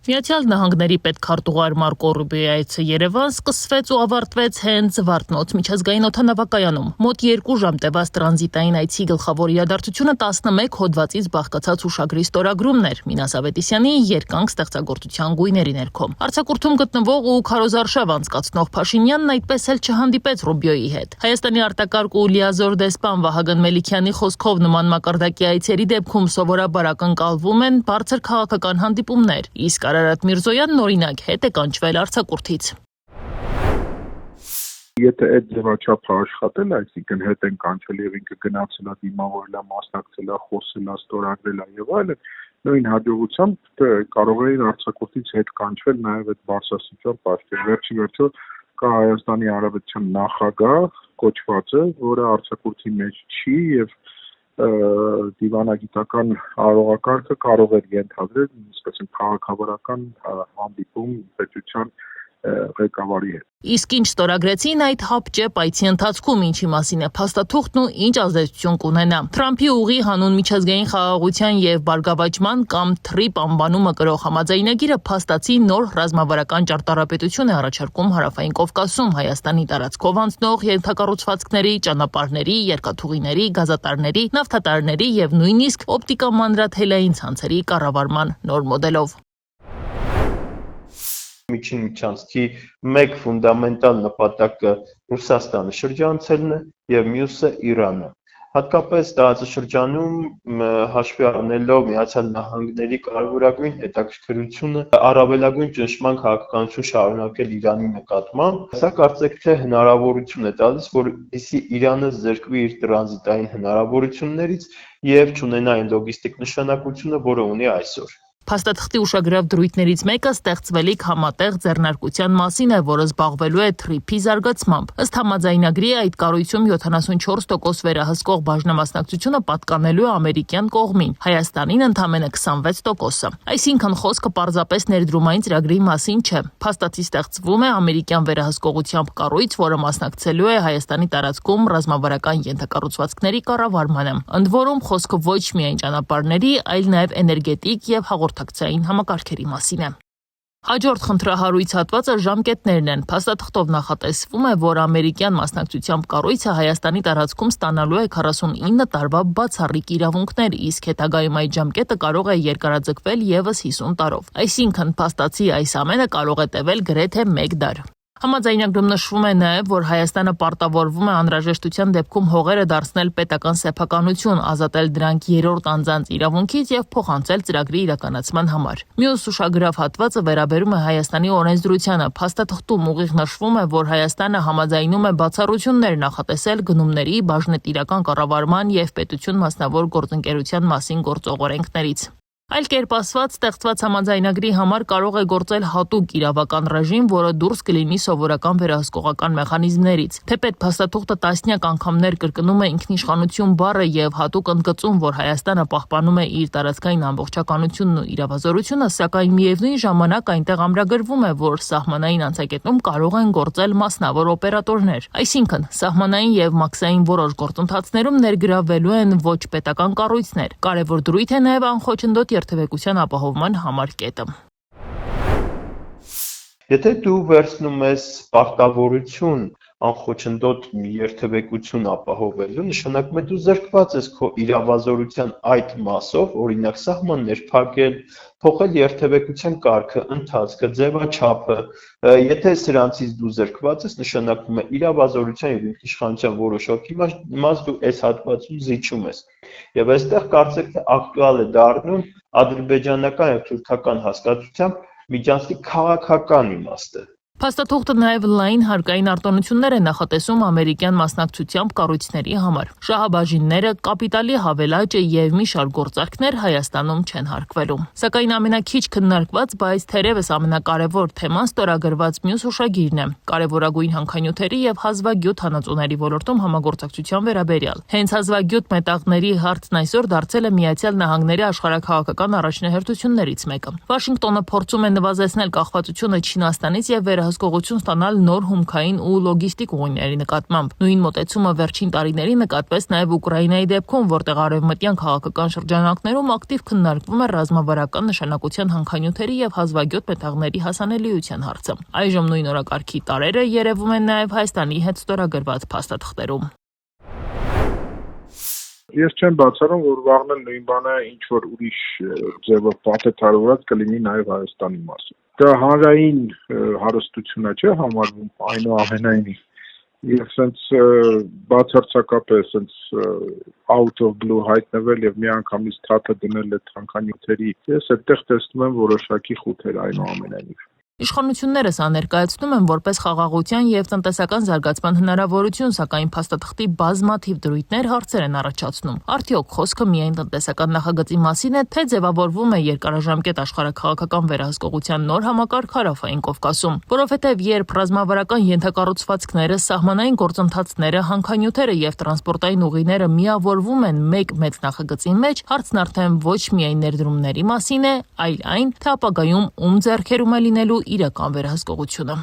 Միացյալ Նահանգների պետքարտուղար Մարկո Ռուբիոյի այցը Երևան սկսվեց ու ավարտվեց հենց Վարդնոց միջազգային օդանավակայանում։ Մոտ 2 ժամ տևած տրանզիտային այցի գլխավոր իրադարձությունը 11 հոդվածից բաղկացած հուշագրի ստորագրումն էր Մինաս Ավետիսյանի երկանք ստեղծագործության գույների ներքո։ Արձակուրդում գտնվող ու քարոզարշավ անցկացնող Փաշինյանն այդպես էլ չհանդիպեց Ռուբիոյի հետ։ Հայաստանի արտակարգ ու լիազոր դեսպան Վահագն Մելիքյանի խոսքով նման մակարդակի այցերի դեպքում սովորաբար ակնկալվում են բարձր քաղաքական հանդիպումներ, իսկ Արարատ Միրզոյանն օրինակ հետ է կանչվել արձակուրդից։ Եթե այդ ձևաչափը աշխատել, այսինքն հետ են կանչել եւ ինքը գնացել է դիմավորել է, մասնակցել է, խոսել է, ստորագրել է եւ այլն, նույն հաջողությամբ կարող էին արձակուրդից հետ կանչվել նաեւ այդ բարձրաստիճան պաշտոն։ Վերջիվերջո կա Հայաստանի Հանրապետության նախագահ կոչվածը, որը արձակուրդի մեջ չի եւ դիվանագիտական արարողակարգը կարող է ենթադրել այսպես քաղաքավարական հանդիպում պետության ղեկավարի հետ։ Իսկ ինչ ստորագրեցին այդ հապճեպ այցի ընթացքում, ինչի մասին է փաստաթուղթն ու ինչ ազդեցություն կունենա։ Թրամփի ուղի հանուն միջազգային խաղաղության եւ բարգավաճման կամ TRIP անվանումը կրող համաձայնագիրը փաստացի նոր ռազմավարական ճարտարապետություն է առաջարկում Հարավային Կովկասում Հայաստանի տարածքով անցնող ենթակառուցվածքների, ճանապարհների, երկաթուղիների, գազատարների, նավթատարների եւ նույնիսկ օպտիկամանրաթելային ցանցերի կառավարման նոր մոդելով։ Միջին միջանցքի մեկ ֆունդամենտալ նպատակը Ռուսաստանը շրջանցելն է եւ մյուսը Իրանը։ Հատկապես տարածաշրջանում հաշվի առնելով Միացյալ Նահանգների կարևորագույն հետաքրքրությունը առավելագույն ճնշման քաղաքականություն շարունակել Իրանի նկատմամբ, սա կարծեք թե հնարավորություն է տալիս, որպեսզի Իրանը զրկվի իր տրանզիտային հնարավորություններից եւ չունենա այն լոգիստիկ նշանակությունը, որը ունի այսօր։ Փաստաթղթի ուշագրավ դրույթներից մեկը ստեղծվելիք համատեղ ձեռնարկության մասին է, որը զբաղվելու է TRIP-ի զարգացմամբ։ Ըստ համաձայնագրի այդ կառույցում 74% վերահսկող բաժնամասնակցությունը պատկանելու է ամերիկյան կողմին, Հայաստանին ընդամենը 26%-ը։ Այսինքն խոսքը պարզապես ներդրումային ծրագրի մասին չէ։ Փաստացի ստեղծվում է ամերիկյան վերահսկողությամբ կառույց, որը մասնակցելու է Հայաստանի տարածքում ռազմավարական ենթակառուցվածքների կառավարմանը։ Ընդ որում խոսքը ոչ միայն ճանապարհների, այլ նաև էներգետիկ եւ հաղորդակցային համակարգերի մասին է։ Հաջորդ խնդրահարույց հատվածը ժամկետներն են։ Փաստաթղթով նախատեսվում է, որ ամերիկյան մասնակցությամբ կառույցը Հայաստանի տարածքում ստանալու է 49 տարվա բացառիկ իրավունքներ, իսկ հետագայում այդ ժամկետը կարող է երկարաձգվել եւս 50 տարով։ Այսինքն փաստացի այս ամենը կարող է տևել գրեթե 1 դար։ Համաձայնագրում նշվում է նաև, որ Հայաստանը պարտավորվում է անհրաժեշտության դեպքում հողերը դարձնել պետական սեփականություն, ազատել դրանք երրորդ անձանց իրավունքից եւ փոխանցել ծրագրի իրականացման համար։ Մյուս ուշագրավ հատվածը վերաբերում է Հայաստանի օրենսդրությանը։ Փաստաթղթում ուղիղ նշվում է, որ Հայաստանը համաձայնում է բացառություններ նախատեսել գնումների, բաժնետիրական կառավարման եւ պետություն մասնավոր գործընկերության մասին գործող օրենքներից։ Այլ կերպ ասված, ստեղծված համաձայնագրի համար կարող է գործել հատուկ իրավական ռեժիմ, որը դուրս կլինի սովորական վերահսկողական մեխանիզմներից։ Թեպետ փաստաթուղթը տասնյակ անգամներ կրկնում է ինքնիշխանություն բառը եւ հատուկ ընդգծում, որ Հայաստանը պահպանում է իր տարածքային ամբողջականությունն ու իրավազորությունը, սակայն միևնույն ժամանակ այնտեղ ամրագրվում է, որ սահմանային անցակետում կարող են գործել մասնավոր օպերատորներ։ Այսինքն, սահմանային եւ մաքսային որոշ գործընթացներում ներգրավվելու են ոչ պետական կառույցներ։ Կարևոր դրույթ է նաեւ անխոչնդոտ երթևեկության ապահովման համար կետը։ Եթե դու վերցնում ես պարտավորություն անխոչնդոտ երթևեկություն ապահովելու, նշանակում է դու զրկված ես քո իրավազորության այդ մասով, օրինակ սահմաններ փակել, փոխել երթևեկության կարգը, ընթացքը, ձևաչափը։ Եթե սրանցից դու զրկված ես, նշանակում է իրավազորության եւ ինքնիշխանության որոշ հոգի մաս դու այս հատվածում զիջում ես։ Եվ այստեղ կարծեք թե ակտուալ է դառնում ադրբեջանական եւ թուրքական հասկացությամբ միջանցքի քաղաքական իմաստը։ Փաստաթուղթը նաև լայն հարկային արտոնություններ է նախատեսում ամերիկյան մասնակցությամբ կառույցների համար։ Շահաբաժինները, կապիտալի հավելաճը եւ մի շարք գործարքներ Հայաստանում չեն հարկվելու։ Սակայն ամենակիչ քննարկված, բայց թերևս ամենակարևոր թեման ստորագրված մյուս հուշագիրն է՝ կարևորագույն հանքանյութերի եւ հազվագյուտ հանածոների ոլորտում համագործակցության վերաբերյալ։ Հենց հազվագյուտ մետաղների հարցն այսօր դարձել է Միացյալ Նահանգների աշխարհաքաղաքական առաջնահերթություններից մեկը։ Վաշինգտոնը փորձում է նվազեցնել կախվածությունը Չինաստանից եւ վերահսկողություն ստանալ նոր հումքային ու լոգիստիկ ուղիների նկատմամբ։ Նույն մոտեցումը վերջին տարիներին նկատվեց նաև Ուկրաինայի դեպքում, որտեղ արևմտյան քաղաքական շրջանակներում ակտիվ քննարկվում է ռազմավարական նշանակության հանքանյութերի եւ հազվագյուտ մետաղների հասանելիության հարցը։ Այժմ նույն օրակարգի տարրերը երևում են նաև Հայաստանի հետ ստորագրված փաստաթղթերում։ Ես չեմ բացառում, որ վաղն էլ նույն բանը ինչ որ ուրիշ ձևով պաթեթարված կլինի նաև Հայաստանի մասին։ Դա հանրային հարստություն չէ համարվում այնուամենայնիվ։ Եվ սենց բացարձակապես սենց out of blue հայտնվել եւ միանգամից թաթը դնել այդ հանքանյութերի, ես այդտեղ տեսնում եմ որոշակի խութեր այնուամենայնիվ։ Իշխանությունները սա ներկայացնում են որպես խաղաղության եւ տնտեսական զարգացման հնարավորություն, սակայն փաստաթղթի բազմաթիվ դրույթներ հարցեր են առաջացնում։ Արդյոք խոսքը միայն տնտեսական նախագծի մասին է, թե ձևավորվում է երկարաժամկետ աշխարհաքաղաքական վերահսկողության նոր համակարգ Հարավային Կովկասում, որովհետեւ երբ ռազմավարական ենթակառուցվածքները, սահմանային գործընթացները, հանքանյութերը եւ տրանսպորտային ուղիները միավորվում են մեկ մեծ նախագծի մեջ, հարցն արդեն ոչ միայն ներդրումների մասին է, այլ այն, թե ապագայում ում ձեռքերում է լինելու իրական վերահսկողությունը։